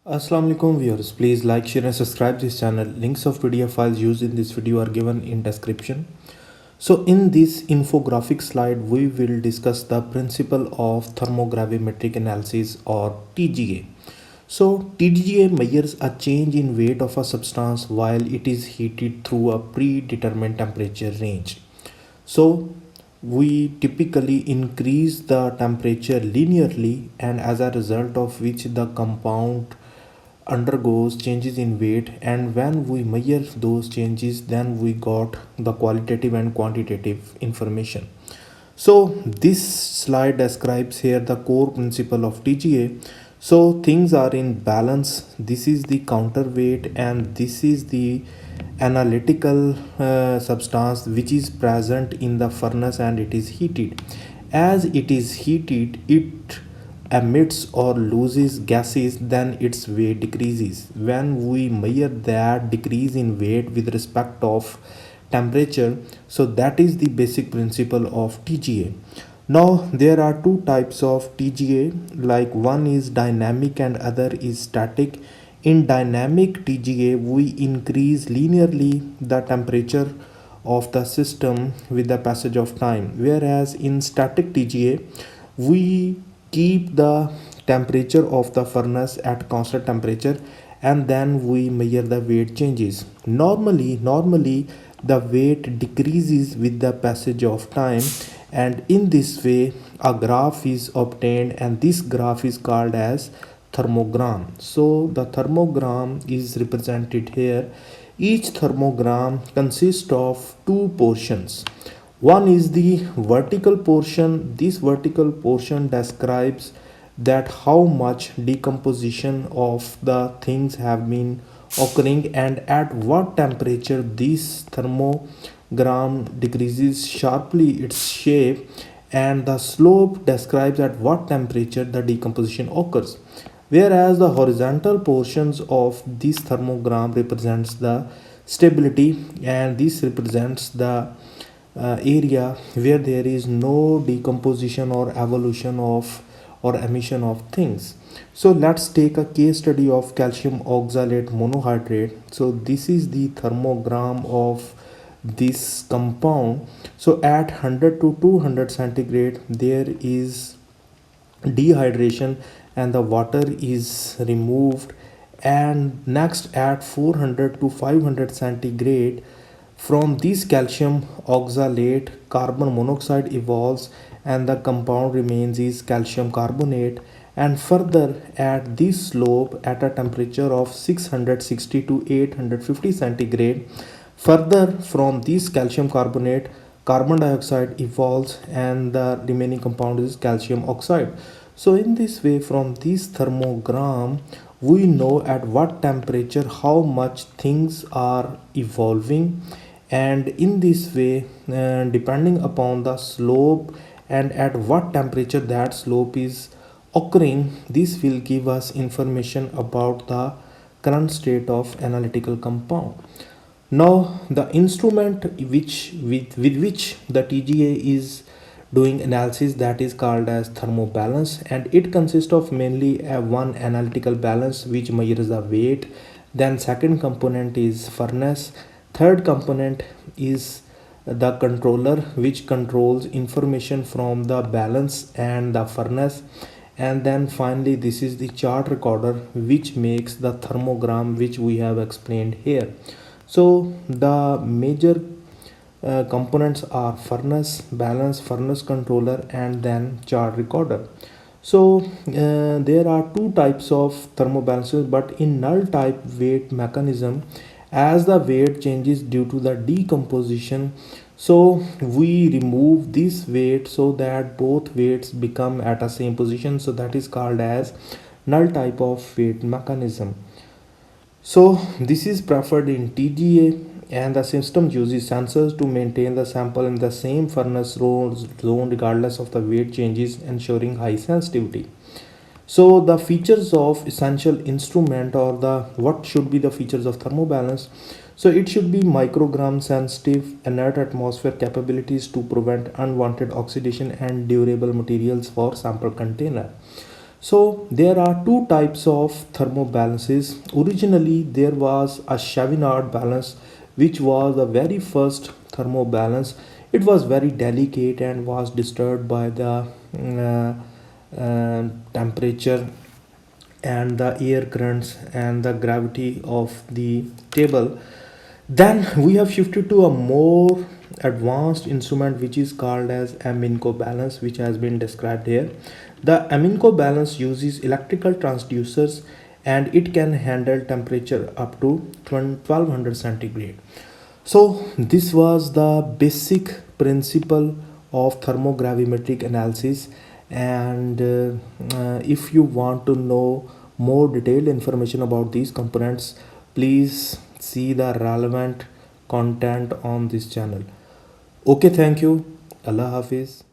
Assalamu alaikum viewers, please like, share and subscribe this channel. Links of PDF files used in this video are given in description. So in this infographic slide, we will discuss the principle of thermogravimetric analysis or TGA. So TGA measures a change in weight of a substance while it is heated through a predetermined temperature range. So we typically increase the temperature linearly, and as a result of which the compound undergoes changes in weight, and when we measure those changes then we got the qualitative and quantitative information. So this slide describes here the core principle of TGA. So things are in balance. This is the counterweight and this is the analytical substance which is present in the furnace, and it is heated. As it is heated, it emits or loses gases, then its weight decreases. When we measure that decrease in weight with respect of temperature, so that is the basic principle of TGA. Now there are two types of TGA, like one is dynamic and other is static. In dynamic TGA, we increase linearly the temperature of the system with the passage of time, whereas in static TGA we keep the temperature of the furnace at constant temperature and then we measure the weight changes. Normally the weight decreases with the passage of time, and in this way a graph is obtained, and this graph is called as thermogram. So the thermogram is represented here. Each thermogram consists of two portions. One is the vertical portion. This vertical portion describes that how much decomposition of the things have been occurring and at what temperature this thermogram decreases sharply its shape, and the slope describes at what temperature the decomposition occurs. Whereas the horizontal portions of this thermogram represents the stability, and this represents the area where there is no decomposition or evolution of or emission of things. So let's take a case study of calcium oxalate monohydrate. So this is the thermogram of this compound. So at 100 to 200 centigrade there is dehydration and the water is removed, and next at 400 to 500 centigrade from this calcium oxalate carbon monoxide evolves and the compound remains is calcium carbonate. And further at this slope at a temperature of 660 to 850 centigrade, further from this calcium carbonate carbon dioxide evolves and the remaining compound is calcium oxide. So in this way, from this thermogram we know at what temperature how much things are evolving, and in this way depending upon the slope and at what temperature that slope is occurring, this will give us information about the current state of analytical compound. Now the instrument with which the TGA is doing analysis, that is called as thermobalance, and it consists of mainly one analytical balance which measures the weight, then second component is furnace, third component is the controller which controls information from the balance and the furnace, and then finally this is the chart recorder which makes the thermogram which we have explained here. So the major components are furnace, balance, furnace controller, and then chart recorder. So there are two types of thermobalances, but in null type weight mechanism, as the weight changes due to the decomposition, so we remove this weight so that both weights become at a same position, so that is called as null type of weight mechanism. So this is preferred in TGA, and the system uses sensors to maintain the sample in the same furnace zone regardless of the weight changes, ensuring high sensitivity. So the features of essential instrument, or the what should be the features of thermobalance. So it should be microgram sensitive, inert atmosphere capabilities to prevent unwanted oxidation, and durable materials for sample container. So there are two types of thermobalances. Originally there was a Shavenard balance, which was the very first thermobalance. It was very delicate and was disturbed by the temperature and the air currents and the gravity of the table. Then we have shifted to a more advanced instrument which is called as Aminocobalance, which has been described here. The Aminocobalance uses electrical transducers and it can handle temperature up to 1200 centigrade. So this was the basic principle of thermogravimetric analysis, and if you want to know more detailed information about these components, please see the relevant content on this channel. Okay, thank you. Allah Hafiz.